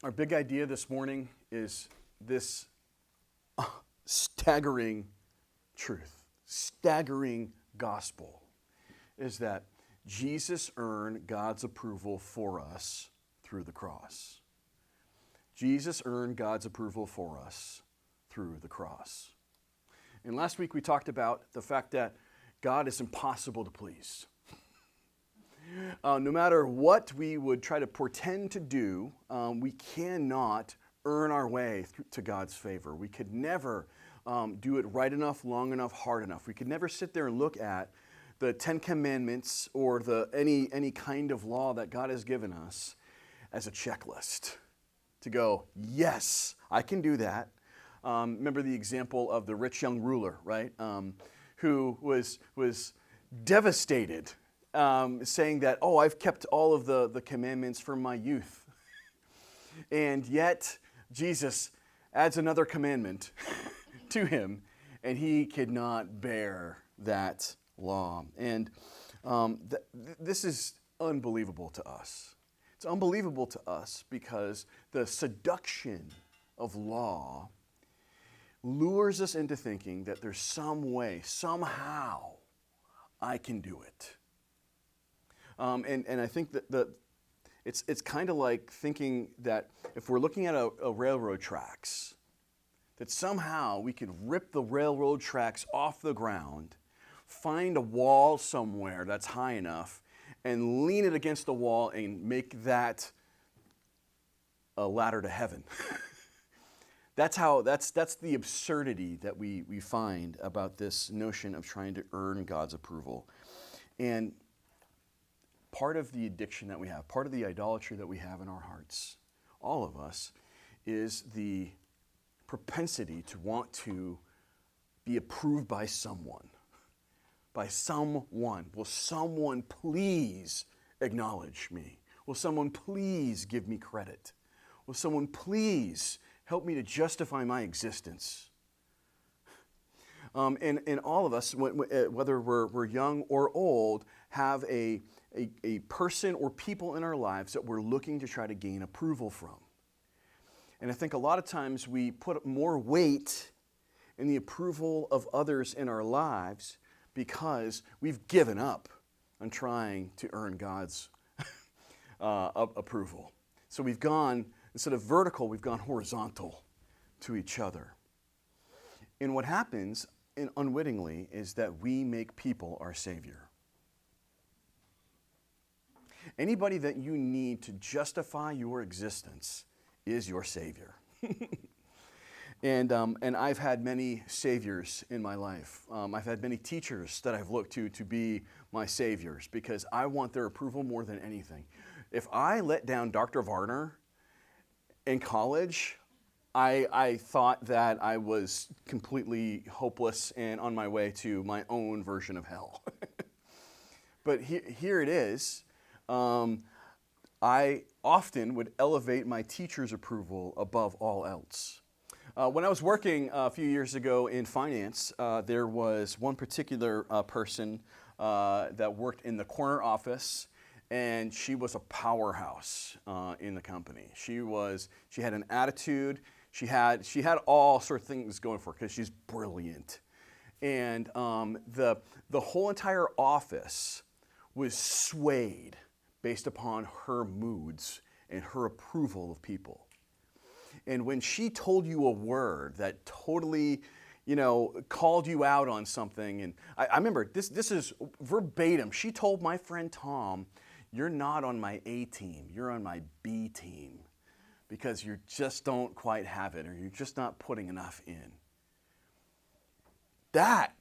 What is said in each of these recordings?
Our big idea this morning is this staggering truth, staggering gospel, is that Jesus earned God's approval for us through the cross. Jesus earned God's approval for us through the cross. And last week we talked about the fact that God is impossible to please. No matter what we would try to pretend to do, we cannot earn our way to God's favor. We could never do it right enough, long enough, hard enough. We could never sit there and look at the Ten Commandments or any kind of law that God has given us as a checklist to go, yes, I can do that. Remember the example of the rich young ruler, right? Who was devastated, saying that, oh, I've kept all of the commandments from my youth. And yet, Jesus adds another commandment to him, and he could not bear that law. And this is unbelievable to us. It's unbelievable to us because the seduction of law lures us into thinking that there's some way, somehow, I can do it. And I think that it's kind of like thinking that if we're looking at a railroad tracks, that somehow we could rip the railroad tracks off the ground, find a wall somewhere that's high enough, and lean it against the wall and make that a ladder to heaven. That's the absurdity that we find about this notion of trying to earn God's approval. And part of the addiction that we have, part of the idolatry that we have in our hearts, all of us, is the propensity to want to be approved by someone. By someone. Will someone please acknowledge me? Will someone please give me credit? Will someone please help me to justify my existence? And all of us, whether we're young or old, have a person or people in our lives that we're looking to try to gain approval from. And I think a lot of times we put more weight in the approval of others in our lives because we've given up on trying to earn God's approval. So we've gone, instead of vertical, we've gone horizontal to each other. And what happens unwittingly is that we make people our savior. Anybody that you need to justify your existence is your savior. And I've had many saviors in my life. I've had many teachers that I've looked to be my saviors because I want their approval more than anything. If I let down Dr. Varner in college, I thought that I was completely hopeless and on my way to my own version of hell. But here it is. I often would elevate my teacher's approval above all else. When I was working a few years ago in finance, there was one particular person that worked in the corner office, and she was a powerhouse in the company. She had an attitude. She had all sorts of things going for her because she's brilliant. And the whole entire office was swayed based upon her moods and her approval of people. And when she told you a word that totally, called you out on something, and I remember this is verbatim. She told my friend Tom, "You're not on my A team, you're on my B team because you just don't quite have it or you're just not putting enough in." That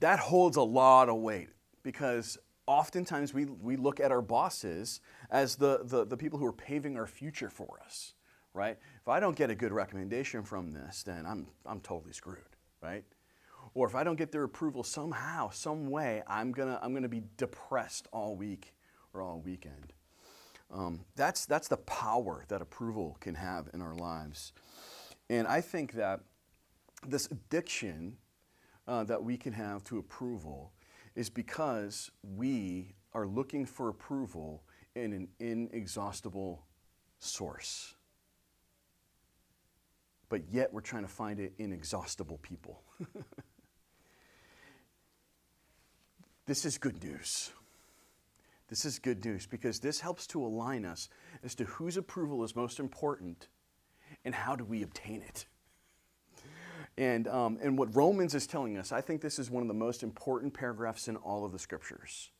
holds a lot of weight because oftentimes we look at our bosses as the people who are paving our future for us. Right? If I don't get a good recommendation from this, then I'm totally screwed, right? Or if I don't get their approval somehow, some way, I'm gonna be depressed all week or all weekend. That's the power that approval can have in our lives, and I think that this addiction that we can have to approval is because we are looking for approval in an inexhaustible source. but yet we're trying to find it in inexhaustible people. This is good news. This is good news because this helps to align us as to whose approval is most important and how do we obtain it. And what Romans is telling us, I think this is one of the most important paragraphs in all of the scriptures.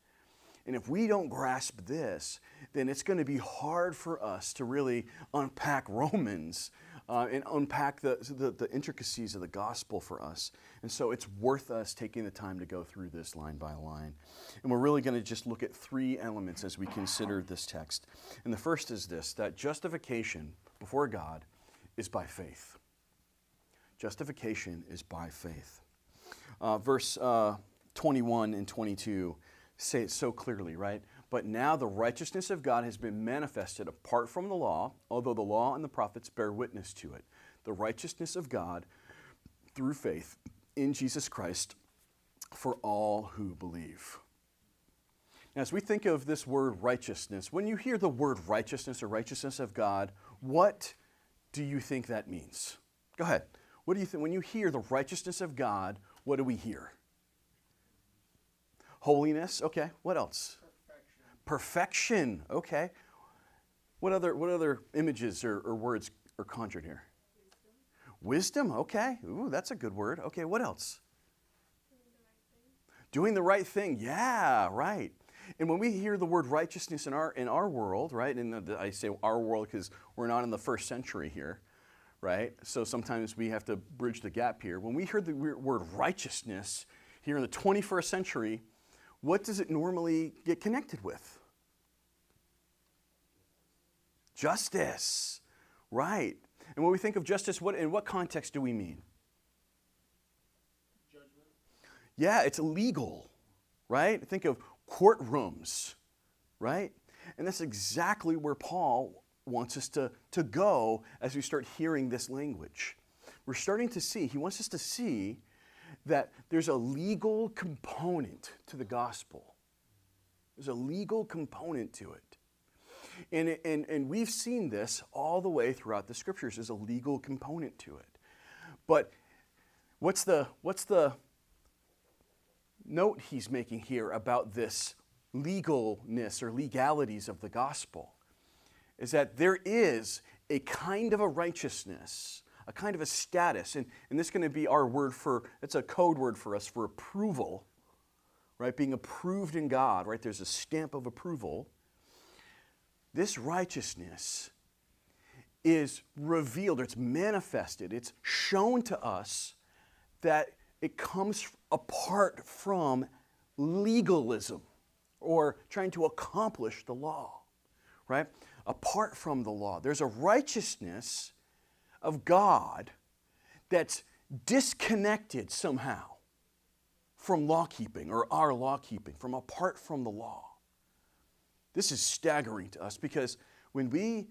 And if we don't grasp this, then it's going to be hard for us to really unpack Romans and unpack the intricacies of the gospel for us. And so it's worth us taking the time to go through this line by line. And we're really going to just look at three elements as we consider this text. And the first is this, that justification before God is by faith. Justification is by faith. Verse 21 and 22 say it so clearly, right? But now the righteousness of God has been manifested apart from the law, although the law and the prophets bear witness to it. The righteousness of God through faith in Jesus Christ for all who believe. Now, as we think of this word righteousness, when you hear the word righteousness or righteousness of God, what do you think that means? Go ahead. What do you think? When you hear the righteousness of God, what do we hear? Holiness. Okay. What else? Perfection. Okay. What other images or words are conjured here? Wisdom. Okay. Ooh, that's a good word. Okay. What else? Doing the right thing. Yeah. Right. And when we hear the word righteousness in our world, right? And I say our world because we're not in the first century here, right? So sometimes we have to bridge the gap here. When we hear the word righteousness here in the 21st century, what does it normally get connected with? Justice, right? And when we think of justice, in what context do we mean? Judgment. Yeah, it's legal, right? Think of courtrooms, right? And that's exactly where Paul wants us to go as we start hearing this language. We're starting to see, he wants us to see that there's a legal component to the gospel. There's a legal component to it. And we've seen this all the way throughout the scriptures. There's a legal component to it. But what's the note he's making here about this legalness or legalities of the gospel? Is that there is a kind of a righteousness, a kind of a status, and this is going to be our word it's a code word for us for approval, right? Being approved in God, right? There's a stamp of approval. This righteousness is revealed, or it's manifested, it's shown to us that it comes apart from legalism or trying to accomplish the law, right? Apart from the law. There's a righteousness of God that's disconnected somehow from law keeping or our law keeping, from apart from the law. This is staggering to us because when we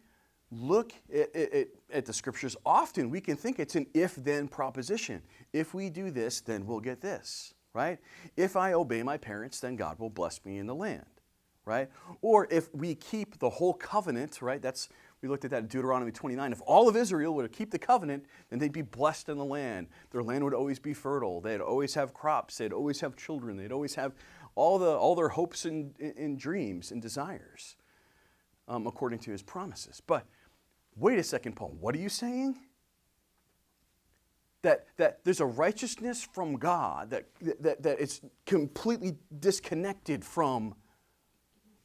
look at the scriptures, often we can think it's an if-then proposition. If we do this, then we'll get this, right? If I obey my parents, then God will bless me in the land, right? Or if we keep the whole covenant, right? We looked at that in Deuteronomy 29. If all of Israel were to keep the covenant, then they'd be blessed in the land. Their land would always be fertile. They'd always have crops. They'd always have children. They'd always have all their hopes and dreams and desires according to his promises. But wait a second, Paul. What are you saying? That there's a righteousness from God that is completely disconnected from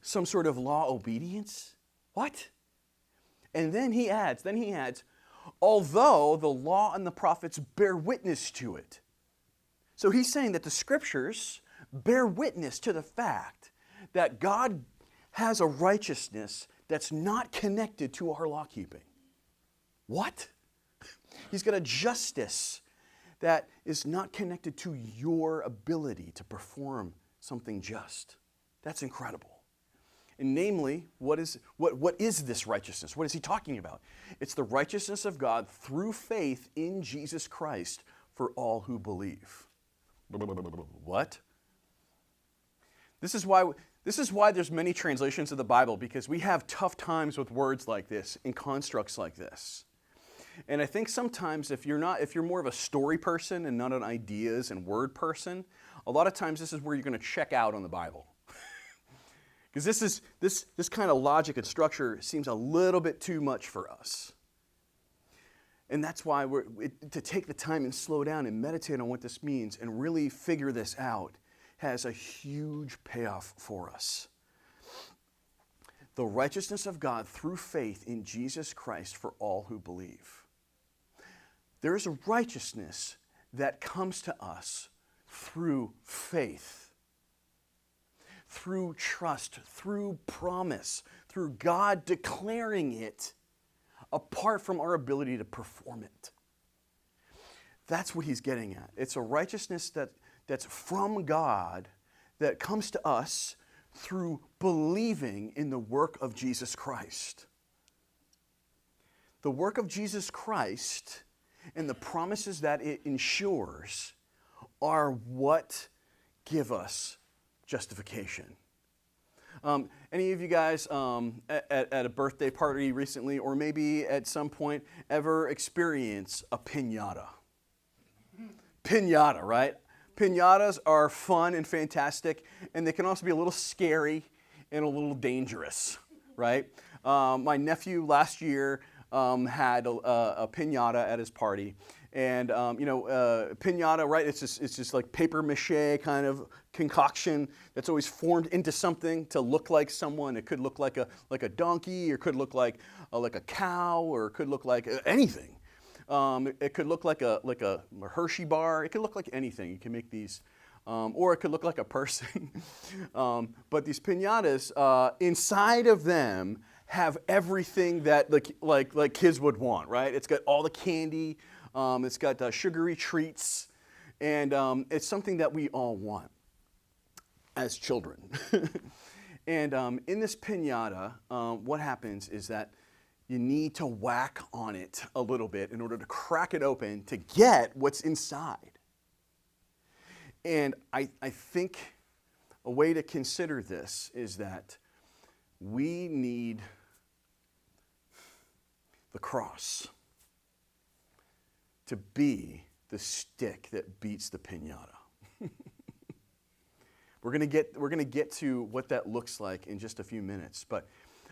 some sort of law obedience? What? And then he adds, although the law and the prophets bear witness to it. So he's saying that the scriptures bear witness to the fact that God has a righteousness that's not connected to our law keeping. What? He's got a justice that is not connected to your ability to perform something just. That's incredible. And namely, what is this righteousness? What is he talking about? It's the righteousness of God through faith in Jesus Christ for all who believe. What? This is why there's many translations of the Bible, because we have tough times with words like this and constructs like this. And I think sometimes if you're more of a story person and not an ideas and word person, a lot of times this is where you're going to check out on the Bible. Because this kind of logic and structure seems a little bit too much for us. And that's why to take the time and slow down and meditate on what this means and really figure this out has a huge payoff for us. The righteousness of God through faith in Jesus Christ for all who believe. There is a righteousness that comes to us through faith, through trust, through promise, through God declaring it apart from our ability to perform it. That's what he's getting at. It's a righteousness that's from God that comes to us through believing in the work of Jesus Christ. The work of Jesus Christ and the promises that it ensures are what give us justification. Any of you guys at a birthday party recently, or maybe at some point, ever experience a piñata? Piñata, right? Piñatas are fun and fantastic, and they can also be a little scary and a little dangerous, right? My nephew last year had a piñata at his party, and piñata, right? It's just like paper mache kind of concoction that's always formed into something to look like someone. It could look like a donkey, or could look like a cow, or it could look like anything. It could look like a Hershey bar. It could look like anything. You can make these, or it could look like a person. But these piñatas, inside of them, have everything that like kids would want, right? It's got all the candy. It's got sugary treats, and it's something that we all want as children. And in this piñata, what happens is that you need to whack on it a little bit in order to crack it open to get what's inside. And I think a way to consider this is that we need the cross to be the stick that beats the piñata. We're going to get to what that looks like in just a few minutes, but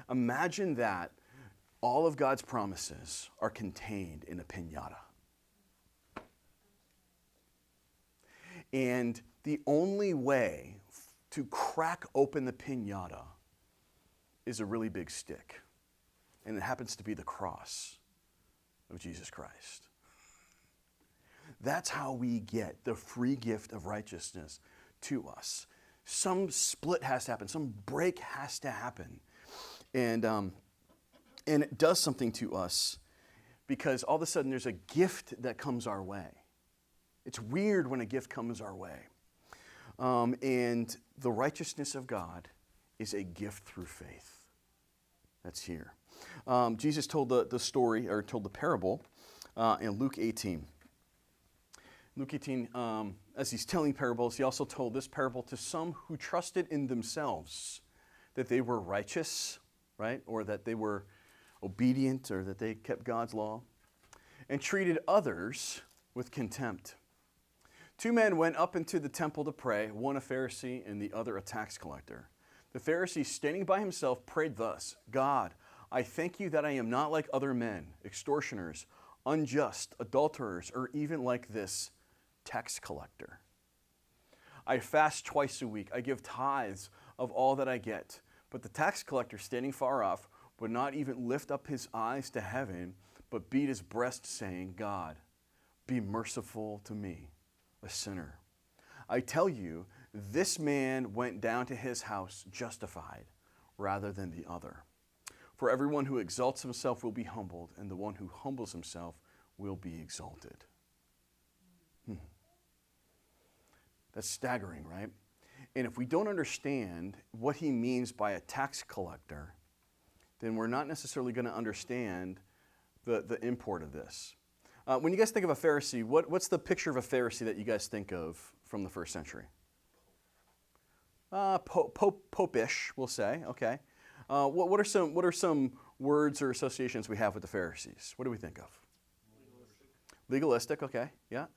imagine that all of God's promises are contained in a piñata. And the only way to crack open the piñata is a really big stick. And it happens to be the cross of Jesus Christ. That's how we get the free gift of righteousness to us. Some split has to happen. Some break has to happen. And it does something to us because all of a sudden there's a gift that comes our way. It's weird when a gift comes our way. And the righteousness of God is a gift through faith. That's here. Jesus told the story, or told the parable in Luke 18. Luke 18, as he's telling parables, he also told this parable to some who trusted in themselves that they were righteous, right? Or that they were obedient, or that they kept God's law, and treated others with contempt. 2 men went up into the temple to pray, one a Pharisee and the other a tax collector. The Pharisee, standing by himself, prayed thus: God, I thank you that I am not like other men, extortioners, unjust, adulterers, or even like this tax collector. I fast twice a week. I give tithes of all that I get. But the tax collector, standing far off, would not even lift up his eyes to heaven, but beat his breast, saying, God, be merciful to me, a sinner. I tell you, this man went down to his house justified rather than the other. For everyone who exalts himself will be humbled, and the one who humbles himself will be exalted. That's staggering, right? And if we don't understand what he means by a tax collector, then we're not necessarily going to understand the import of this. When you guys think of a Pharisee, what's the picture of a Pharisee that you guys think of from the first century? Popish, we'll say. Okay. What are some words or associations we have with the Pharisees? What do we think of? Legalistic, okay, yeah.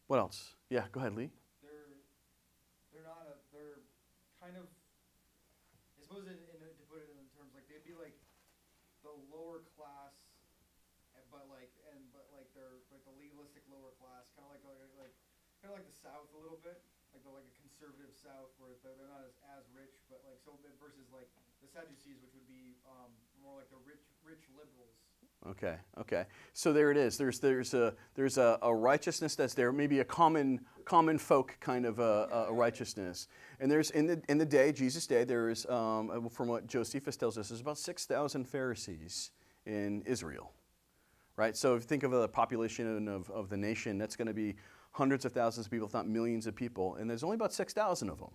What else? Yeah, go ahead, Lee. They're not a, they're kind of, I suppose to put it in terms, like, they'd be like the lower class, but they're like the legalistic lower class, kind of kind of like the South a little bit, like the like a conservative South where they're not as rich, but like so versus like the Sadducees, which would be more like the rich liberals. Okay. So there it is. There's a righteousness that's there, maybe a common folk kind of a righteousness. And there's in the day, Jesus' day, there's from what Josephus tells us, there's about 6,000 Pharisees in Israel, right? So if you think of the population of the nation, that's going to be hundreds of thousands of people, if not millions of people, and there's only about 6,000 of them.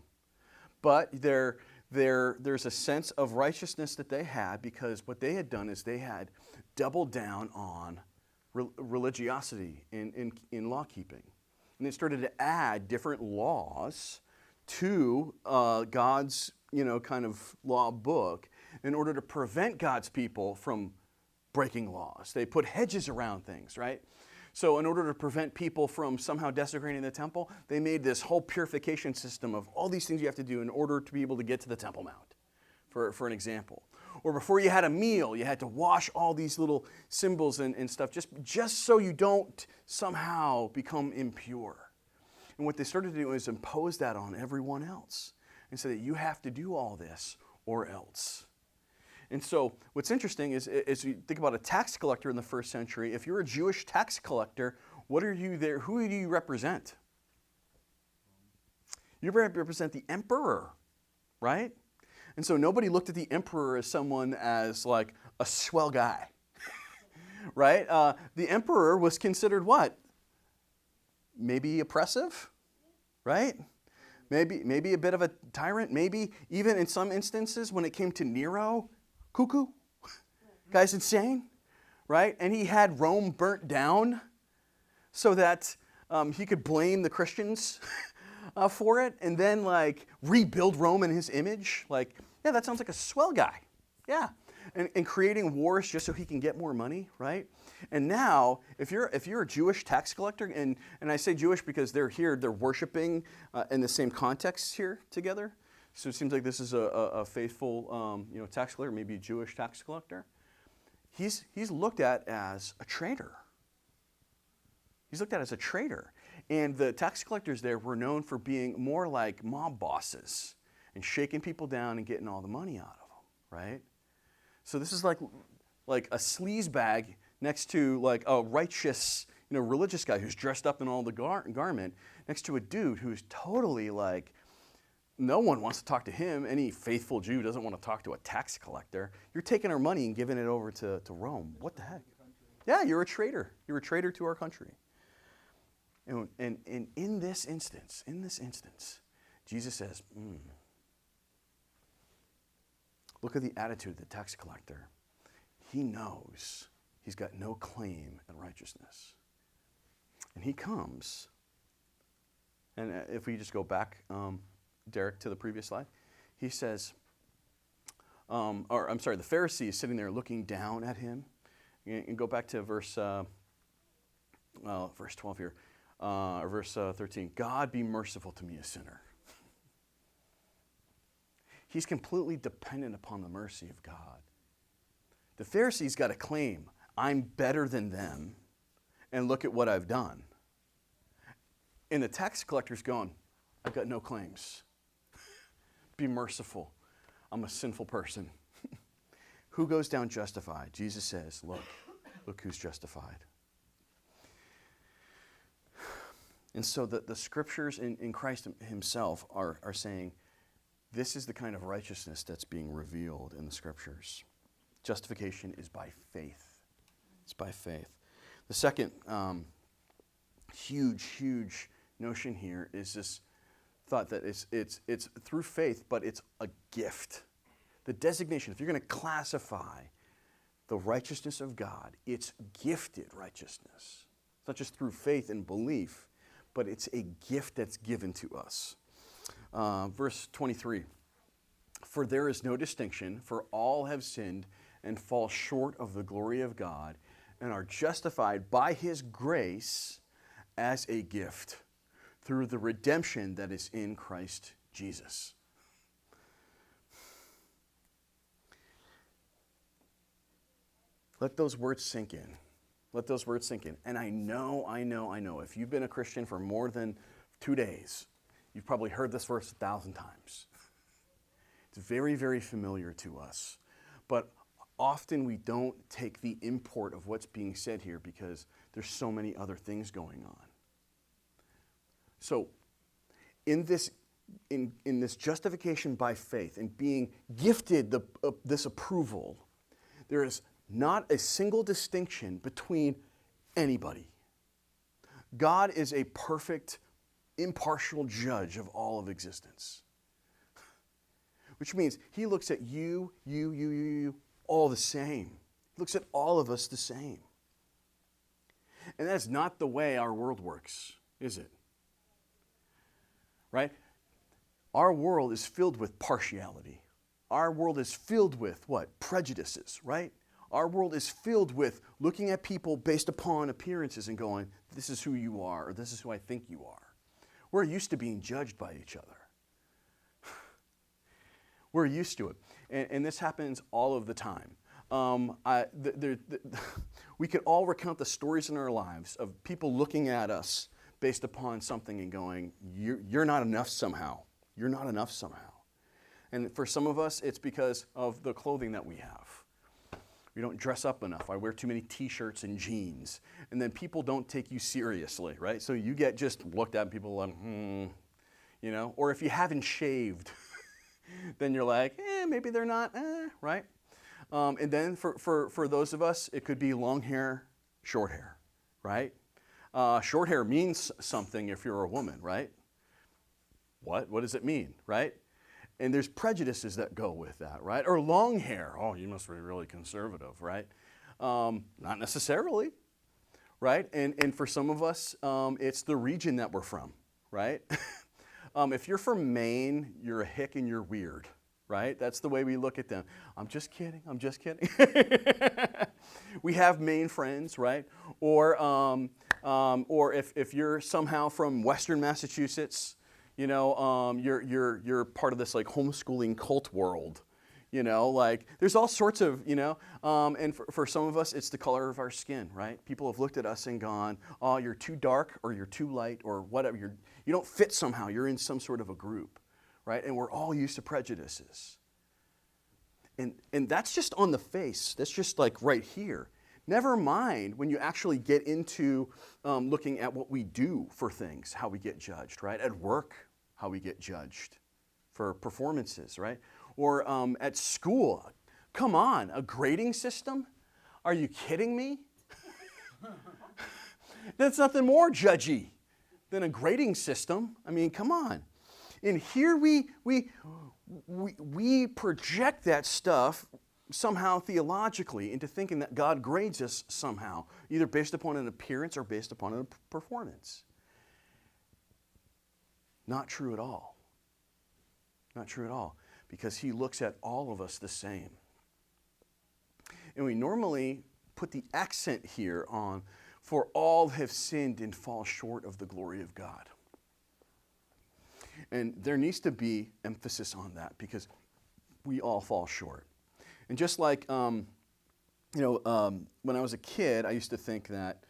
But there's a sense of righteousness that they had because what they had done is they had doubled down on religiosity in law keeping. And they started to add different laws to God's kind of law book in order to prevent God's people from breaking laws. They put hedges around things, right? So in order to prevent people from somehow desecrating the temple, they made this whole purification system of all these things you have to do in order to be able to get to the Temple Mount, for an example. Or before you had a meal, you had to wash all these little symbols and stuff just so you don't somehow become impure. And what they started to do is impose that on everyone else and say that you have to do all this or else. And so what's interesting is you think about a tax collector in the first century. If you're a Jewish tax collector, what are you there? Who do you represent? You represent the emperor, right? And so nobody looked at the emperor as someone as like a swell guy, right? The emperor was considered what? Maybe oppressive, right? Maybe a bit of a tyrant. Maybe even in some instances when it came to Nero, cuckoo. Guy's insane, right? And he had Rome burnt down so that he could blame the Christians for it and then like rebuild Rome in his image. Like, yeah, that sounds like a swell guy. Yeah. And creating wars just so he can get more money, right? And now, if you're a Jewish tax collector, and I say Jewish because they're worshiping in the same context here together. So it seems like this is a faithful tax collector, maybe a Jewish tax collector. He's looked at as a traitor. He's looked at as a traitor. And the tax collectors there were known for being more like mob bosses and shaking people down and getting all the money out of them, right? So this is like a sleaze bag next to like a righteous, religious guy who's dressed up in all the garment next to a dude who's totally like, no one wants to talk to him. Any faithful Jew doesn't want to talk to a tax collector. You're taking our money and giving it over to Rome. What the heck? Yeah, you're a traitor. You're a traitor to our country. And in this instance, Jesus says, look at the attitude of the tax collector. He knows he's got no claim at righteousness. And he comes, and if we just go back, Derek, to the previous slide, he says, the Pharisee is sitting there looking down at him. And go back to verse 12 here, or verse 13. God be merciful to me, a sinner. He's completely dependent upon the mercy of God. The Pharisee's got a claim, I'm better than them, and look at what I've done. And the tax collector's going, I've got no claims. Be merciful. I'm a sinful person. Who goes down justified? Jesus says, look who's justified. And so the scriptures in Christ himself are saying, this is the kind of righteousness that's being revealed in the scriptures. Justification is by faith. It's by faith. The second huge notion here is this thought that it's through faith, but it's a gift. The designation, if you're going to classify the righteousness of God, it's gifted righteousness. It's not just through faith and belief, but it's a gift that's given to us. Verse 23, for there is no distinction, for all have sinned and fall short of the glory of God, and are justified by his grace as a gift through the redemption that is in Christ Jesus. Let those words sink in. Let those words sink in. And I know, if you've been a Christian for more than 2 days, you've probably heard this verse 1,000 times. It's very, very familiar to us. But often we don't take the import of what's being said here because there's so many other things going on. So, in this justification by faith and being gifted this approval, there is not a single distinction between anybody. God is a perfect, impartial judge of all of existence. Which means he looks at you, all the same. He looks at all of us the same. And that's not the way our world works, is it? Right? Our world is filled with partiality. Our world is filled with what? Prejudices, right? Our world is filled with looking at people based upon appearances and going, this is who you are, or this is who I think you are. We're used to being judged by each other. We're used to it. And this happens all of the time. We could all recount the stories in our lives of people looking at us based upon something and going, you're not enough somehow. You're not enough somehow. And for some of us, it's because of the clothing that we have. We don't dress up enough. I wear too many t-shirts and jeans. And then people don't take you seriously, right? So you get just looked at and people are like, Or if you haven't shaved, then you're like, maybe they're not, right? And then for those of us, it could be long hair, short hair, right? Short hair means something if you're a woman, right? What does it mean, right? And there's prejudices that go with that, right? Or long hair. Oh, you must be really conservative, right? Not necessarily, right? And for some of us, it's the region that we're from, right? If you're from Maine, you're a hick and you're weird, right? That's the way we look at them. I'm just kidding. We have Maine friends, right? Or if you're somehow from Western Massachusetts, you're part of this like homeschooling cult world, like there's all sorts of, and for some of us, it's the color of our skin, right? People have looked at us and gone, oh, you're too dark or you're too light or whatever. You don't fit somehow. You're in some sort of a group, right? And we're all used to prejudices. And that's just on the face. That's just like right here. Never mind when you actually get into looking at what we do for things, how we get judged, right? At work, how we get judged for performances, right? Or at school. Come on, a grading system? Are you kidding me? That's nothing more judgy than a grading system. I mean, come on. And here we project that stuff somehow theologically into thinking that God grades us somehow, either based upon an appearance or based upon a performance. Not true at all. Not true at all, because he looks at all of us the same. And we normally put the accent here on, for all have sinned and fall short of the glory of God. And there needs to be emphasis on that because we all fall short. And just like, when I was a kid, I used to think that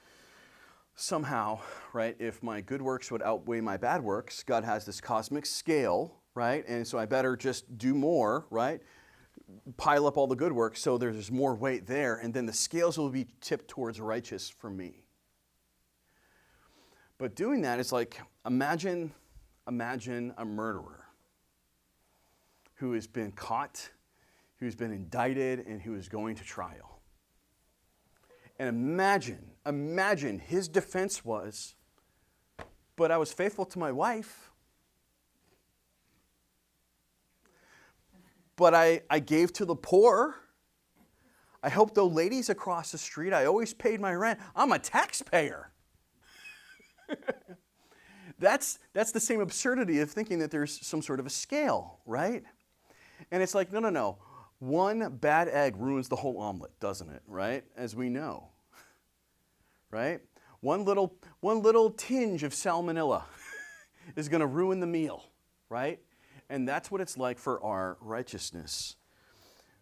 somehow, right, if my good works would outweigh my bad works, God has this cosmic scale, right? And so I better just do more, right? Pile up all the good works so there's more weight there, and then the scales will be tipped towards righteous for me. But doing that is like, imagine a murderer who has been caught, who's been indicted, and who is going to trial. And imagine his defense was, but I was faithful to my wife. But I gave to the poor. I helped those ladies across the street. I always paid my rent. I'm a taxpayer. That's the same absurdity of thinking that there's some sort of a scale, right? And it's like, no. One bad egg ruins the whole omelet, doesn't it, right? As we know. right? One little tinge of salmonella is going to ruin the meal, right? And that's what it's like for our righteousness.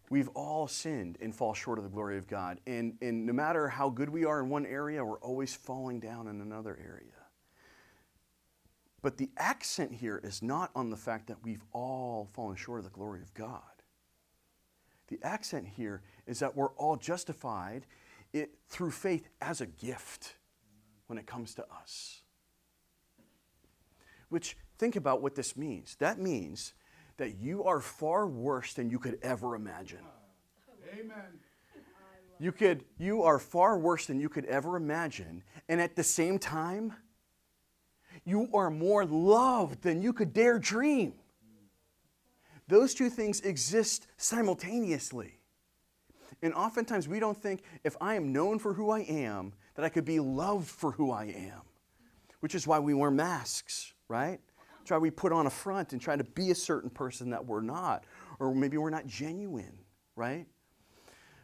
We've all sinned and fall short of the glory of God. And no matter how good we are in one area, we're always falling down in another area. But the accent here is not on the fact that we've all fallen short of the glory of God. The accent here is that we're all justified through faith as a gift when it comes to us. Which, think about what this means. That means that you are far worse than you could ever imagine. Amen. You are far worse than you could ever imagine, and at the same time, you are more loved than you could dare dream. Those two things exist simultaneously. And oftentimes we don't think if I am known for who I am, that I could be loved for who I am. Which is why we wear masks, right? That's why we put on a front and try to be a certain person that we're not. Or maybe we're not genuine, right?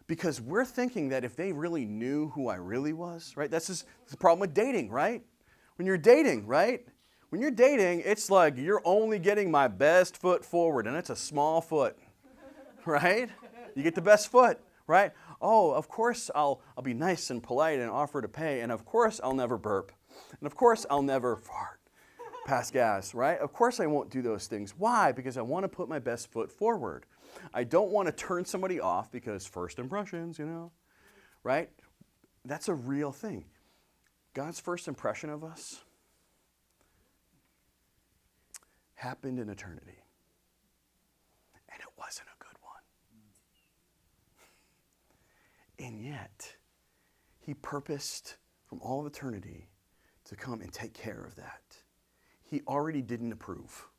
Because we're thinking that if they really knew who I really was, right? That's the problem with dating, right? When you're dating, right? When you're dating, it's like you're only getting my best foot forward, and it's a small foot, right? You get the best foot, right? Oh, of course I'll be nice and polite and offer to pay, and of course I'll never burp, and of course I'll never fart, pass gas, right? Of course I won't do those things. Why? Because I want to put my best foot forward. I don't want to turn somebody off because first impressions, right? That's a real thing. God's first impression of us happened in eternity. And it wasn't a good one. And yet, he purposed from all of eternity to come and take care of that. He already didn't approve.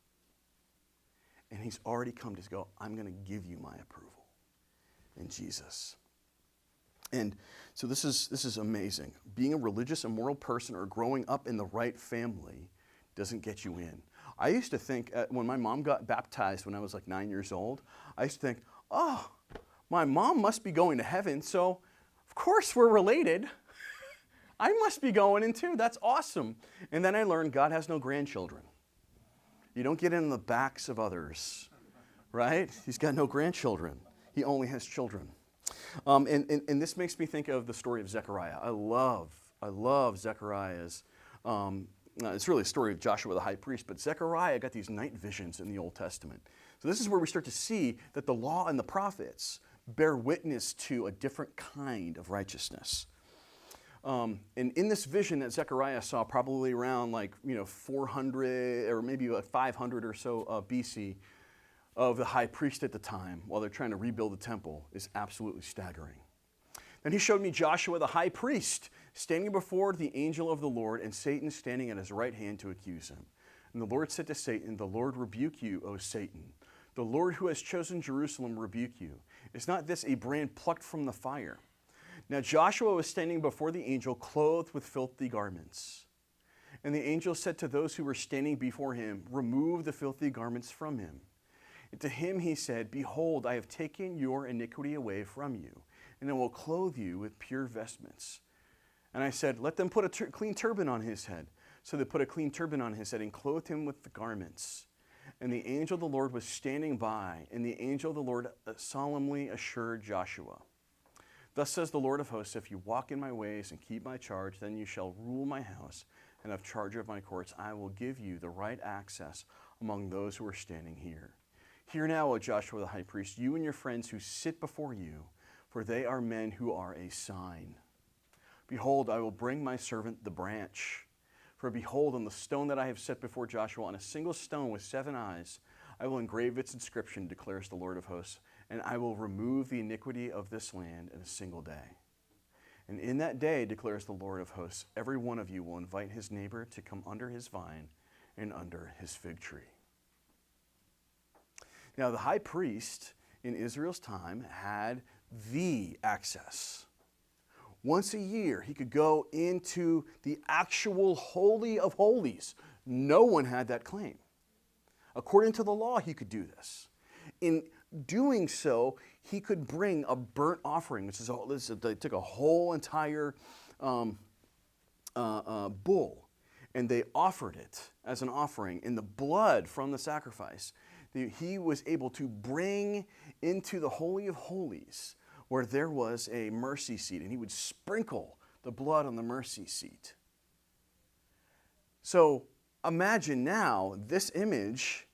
And he's already come to go, I'm going to give you my approval in Jesus. And so this is amazing. Being a religious and moral person or growing up in the right family doesn't get you in. I used to think, when my mom got baptized when I was like 9 years old, I used to think, oh, my mom must be going to heaven, so of course we're related. I must be going in too. That's awesome. And then I learned God has no grandchildren. You don't get in the backs of others, right? He's got no grandchildren. He only has children. And this makes me think of the story of Zechariah. I love Zechariah's. It's really a story of Joshua the high priest, but Zechariah got these night visions in the Old Testament. So this is where we start to see that the law and the prophets bear witness to a different kind of righteousness. And in this vision that Zechariah saw probably around 400 or maybe 500 or so BC of the high priest at the time while they're trying to rebuild the temple is absolutely staggering. Then he showed me Joshua the high priest standing before the angel of the Lord and Satan standing at his right hand to accuse him. And the Lord said to Satan, "The Lord rebuke you, O Satan. The Lord who has chosen Jerusalem rebuke you. Is not this a brand plucked from the fire?" Now Joshua was standing before the angel clothed with filthy garments. And the angel said to those who were standing before him, "Remove the filthy garments from him." And to him he said, "Behold, I have taken your iniquity away from you, and I will clothe you with pure vestments." And I said, "Let them put a clean turban on his head." So they put a clean turban on his head and clothed him with the garments. And the angel of the Lord was standing by, and the angel of the Lord solemnly assured Joshua, "Thus says the Lord of hosts, if you walk in my ways and keep my charge, then you shall rule my house and have charge of my courts. I will give you the right access among those who are standing here. Hear now, O Joshua the high priest, you and your friends who sit before you, for they are men who are a sign. Behold, I will bring my servant the branch. For behold, on the stone that I have set before Joshua, on a single stone with 7 eyes, I will engrave its inscription, declares the Lord of hosts, and I will remove the iniquity of this land in a single day. And in that day, declares the Lord of hosts, every one of you will invite his neighbor to come under his vine and under his fig tree." Now, the high priest in Israel's time had the access. Once a year, he could go into the actual Holy of Holies. No one had that claim. According to the law, he could do this. In doing so, he could bring a burnt offering, which is they took a whole entire bull, and they offered it as an offering. And the blood from the sacrifice, he was able to bring into the Holy of Holies, where there was a mercy seat, and he would sprinkle the blood on the mercy seat. So imagine now this image.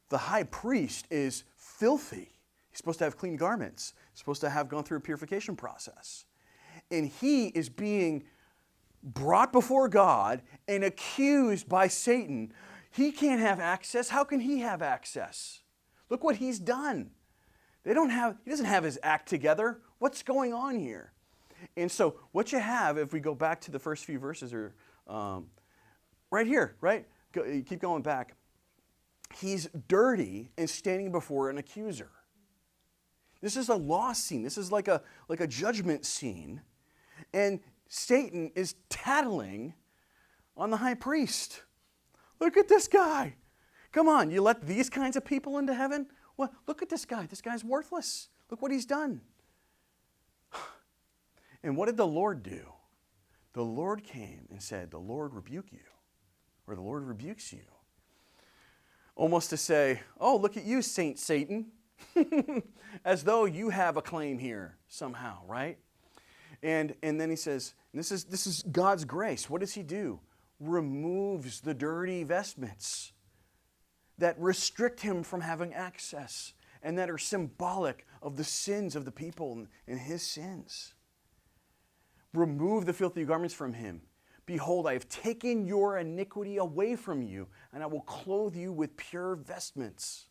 The high priest is filthy. He's supposed to have clean garments. He's supposed to have gone through a purification process. And he is being brought before God and accused by Satan. He can't have access. How can he have access? Look what he's done. He doesn't have his act together. What's going on here? And so what you have, if we go back to the first few verses, or right here, right? Keep going back. He's dirty and standing before an accuser. This is a law scene. This is like a judgment scene. And Satan is tattling on the high priest. Look at this guy. Come on, you let these kinds of people into heaven? Well, look at this guy. This guy's worthless. Look what he's done. And what did the Lord do? The Lord came and said, the Lord rebuke you, or the Lord rebukes you. Almost to say, oh, look at you, Saint Satan, as though you have a claim here somehow, right? And then he says, this is God's grace. What does he do? Removes the dirty vestments that restrict him from having access and that are symbolic of the sins of the people and his sins. Remove the filthy garments from him. Behold, I have taken your iniquity away from you, and I will clothe you with pure vestments.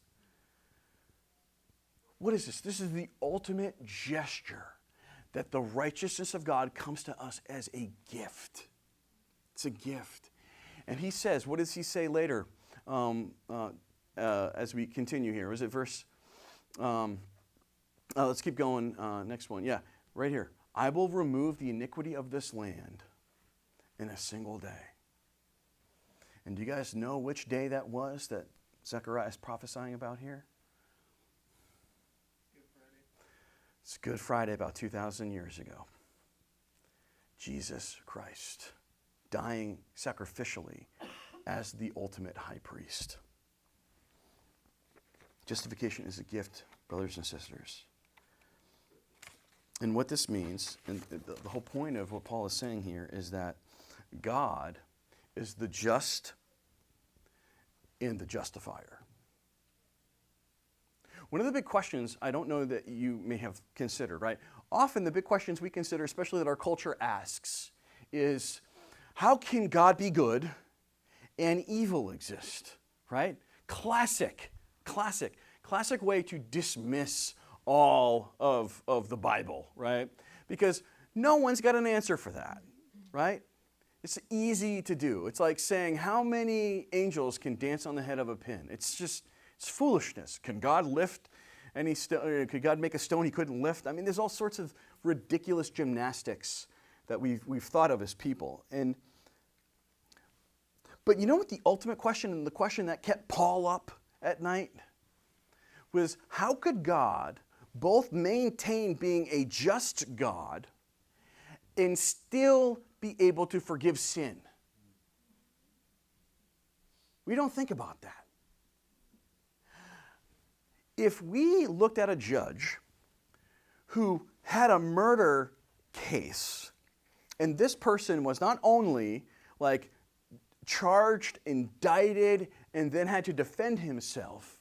What is this? This is the ultimate gesture that the righteousness of God comes to us as a gift. It's a gift. And he says, what does he say later as we continue here? Was it verse, let's keep going, next one. Yeah, right here. I will remove the iniquity of this land in a single day. And do you guys know which day that was that Zechariah is prophesying about here? Good Friday. It's Good Friday, about 2,000 years ago. Jesus Christ dying sacrificially as the ultimate high priest. Justification is a gift, brothers and sisters. And what this means, and the whole point of what Paul is saying here, is that God is the just and the justifier. One of the big questions I don't know that you may have considered, right? Often the big questions we consider, especially that our culture asks, is how can God be good and evil exist, right? Classic way to dismiss all of the Bible, right? Because no one's got an answer for that, right? It's easy to do. It's like saying how many angels can dance on the head of a pin. It's foolishness. Can God lift any stone? Could God make a stone he couldn't lift? I mean, there's all sorts of ridiculous gymnastics that we've thought of as people. But you know what the ultimate question, and the question that kept Paul up at night, was how could God both maintain being a just God and still be able to forgive sin? We don't think about that. If we looked at a judge who had a murder case, and this person was not only like charged, indicted, and then had to defend himself,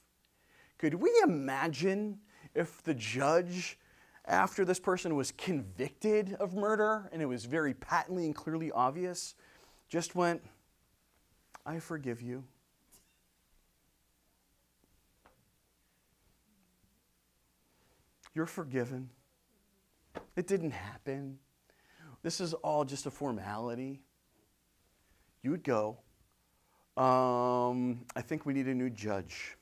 could we imagine if the judge, after this person was convicted of murder, and it was very patently and clearly obvious, just went, I forgive you. You're forgiven. It didn't happen. This is all just a formality. You would go, I think we need a new judge.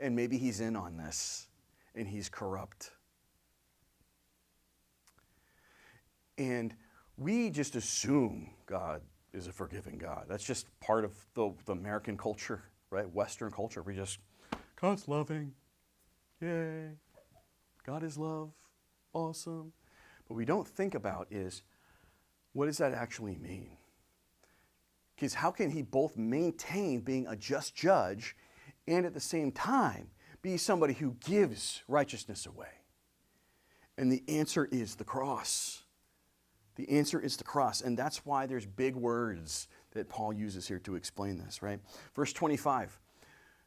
And maybe he's in on this, and he's corrupt. And we just assume God is a forgiving God. That's just part of the American culture, right? Western culture. We just, God's loving. Yay. God is love. Awesome. What we don't think about is what does that actually mean? Because how can he both maintain being a just judge and at the same time be somebody who gives righteousness away? And the answer is the cross. The answer is the cross. And that's why there's big words that Paul uses here to explain this, right? Verse 25,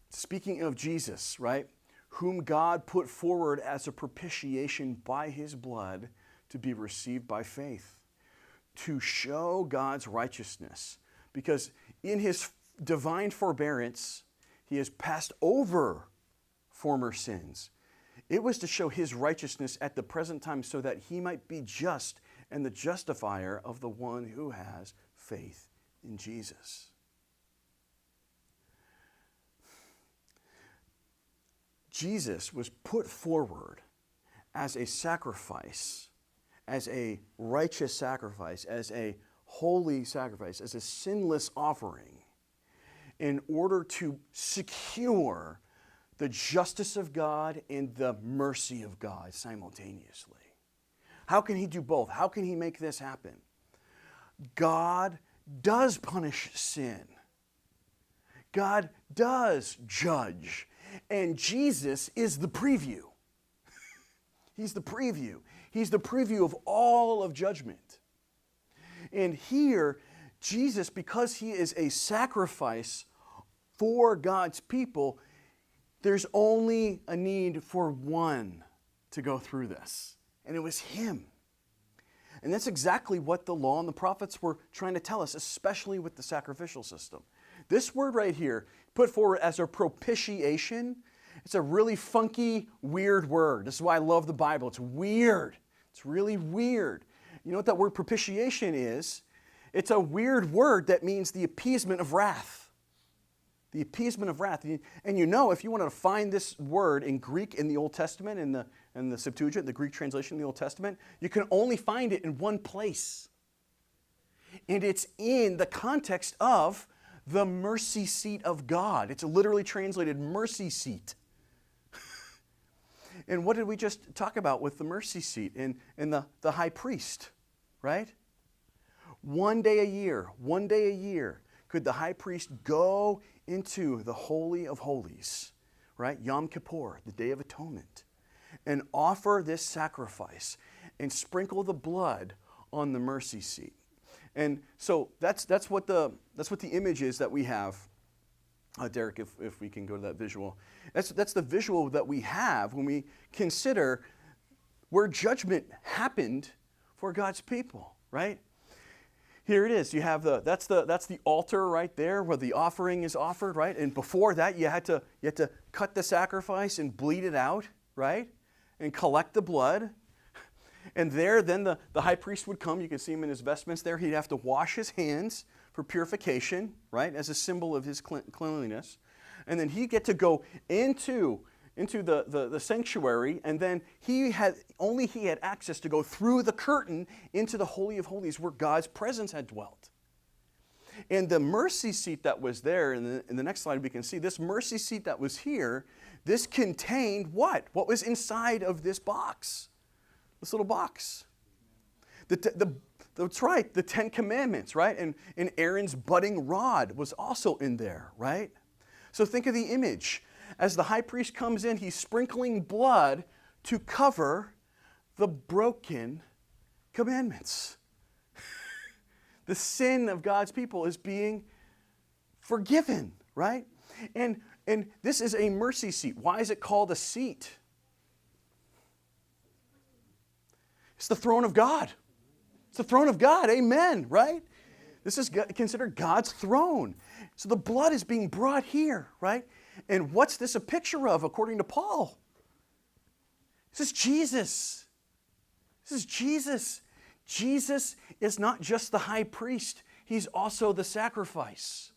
speaking of Jesus, right? Whom God put forward as a propitiation by his blood to be received by faith, to show God's righteousness. Because in his divine forbearance, he has passed over former sins. It was to show his righteousness at the present time so that he might be just and the justifier of the one who has faith in Jesus. Jesus was put forward as a sacrifice, as a righteous sacrifice, as a holy sacrifice, as a sinless offering, in order to secure the justice of God and the mercy of God simultaneously. How can he do both? How can he make this happen? God does punish sin. God does judge. And Jesus is the preview. He's the preview. He's the preview of all of judgment. And here, Jesus, because he is a sacrifice for God's people, there's only a need for one to go through this. And it was him. And that's exactly what the law and the prophets were trying to tell us, especially with the sacrificial system. This word right here, put forward as a propitiation, it's a really funky, weird word. This is why I love the Bible. It's weird. It's really weird. You know what that word propitiation is? It's a weird word that means the appeasement of wrath. The appeasement of wrath. And you know, if you wanted to find this word in Greek in the Old Testament, in the Septuagint, the Greek translation of the Old Testament, you can only find it in one place. And it's in the context of the mercy seat of God. It's literally translated mercy seat. And what did we just talk about with the mercy seat and the high priest, right? One day a year, could the high priest go into the Holy of Holies, right? Yom Kippur, the Day of Atonement, and offer this sacrifice and sprinkle the blood on the mercy seat. And so that's what the image is that we have. Derek, if we can go to that visual. That's the visual that we have when we consider where judgment happened for God's people, right? Here it is. You have that's the altar right there where the offering is offered, right? And before that, you had to cut the sacrifice and bleed it out, right? And collect the blood. And there, then the high priest would come. You can see him in his vestments there. He'd have to wash his hands for purification, right, as a symbol of his cleanliness. And then he'd get to go into the sanctuary, and then he had access to go through the curtain into the Holy of Holies where God's presence had dwelt. And the mercy seat that was there, in the next slide we can see, this mercy seat that was here, this contained what? What was inside of this box? This little box. That's right, the 10 Commandments, right? And Aaron's budding rod was also in there, right? So think of the image. As the high priest comes in, he's sprinkling blood to cover the broken commandments. The sin of God's people is being forgiven, right? And this is a mercy seat. Why is it called a seat? It's the throne of God. It's the throne of God, amen, right? This is considered God's throne. So the blood is being brought here, right? And what's this a picture of, according to Paul? This is Jesus. This is Jesus. Jesus is not just the high priest. He's also the sacrifice.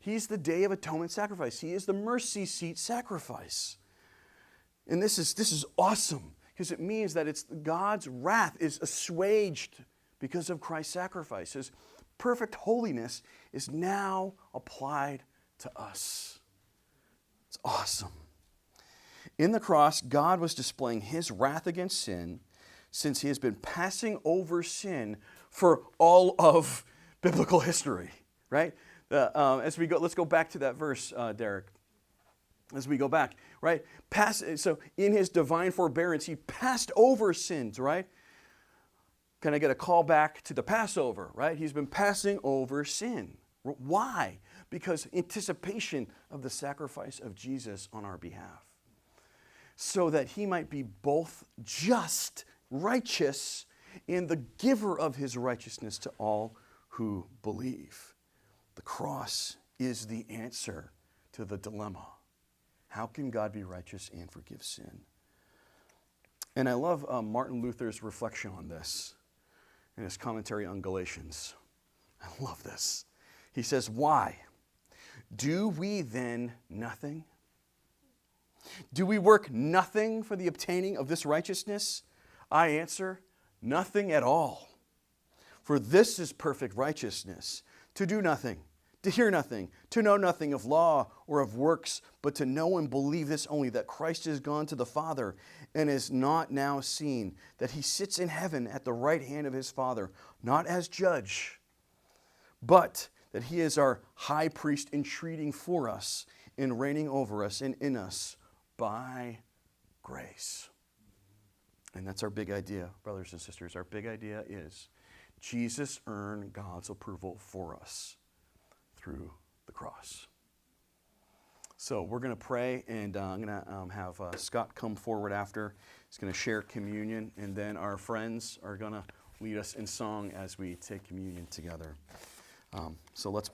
He's the Day of Atonement sacrifice. He is the mercy seat sacrifice. And this is awesome, because it means that it's God's wrath is assuaged because of Christ's sacrifice. His perfect holiness is now applied to us. It's awesome. In the cross, God was displaying his wrath against sin since he has been passing over sin for all of biblical history, right? As we go, let's go back to that verse, Derek. As we go back, right? So in his divine forbearance, he passed over sins, right? Can I get a call back to the Passover, right? He's been passing over sin. Why? Because anticipation of the sacrifice of Jesus on our behalf. So that he might be both just, righteous, and the giver of his righteousness to all who believe. The cross is the answer to the dilemma. How can God be righteous and forgive sin? And I love Martin Luther's reflection on this in his commentary on Galatians. I love this. He says, why? Do we then nothing? Do we work nothing for the obtaining of this righteousness? I answer, nothing at all. For this is perfect righteousness, to do nothing, to hear nothing, to know nothing of law or of works, but to know and believe this only, that Christ is gone to the Father and is not now seen, that he sits in heaven at the right hand of his Father, not as judge, but that he is our high priest entreating for us and reigning over us and in us by grace. And that's our big idea, brothers and sisters. Our big idea is Jesus earned God's approval for us through the cross. So we're going to pray, and I'm going to have Scott come forward after. He's going to share communion, and then our friends are going to lead us in song as we take communion together. So let's pray.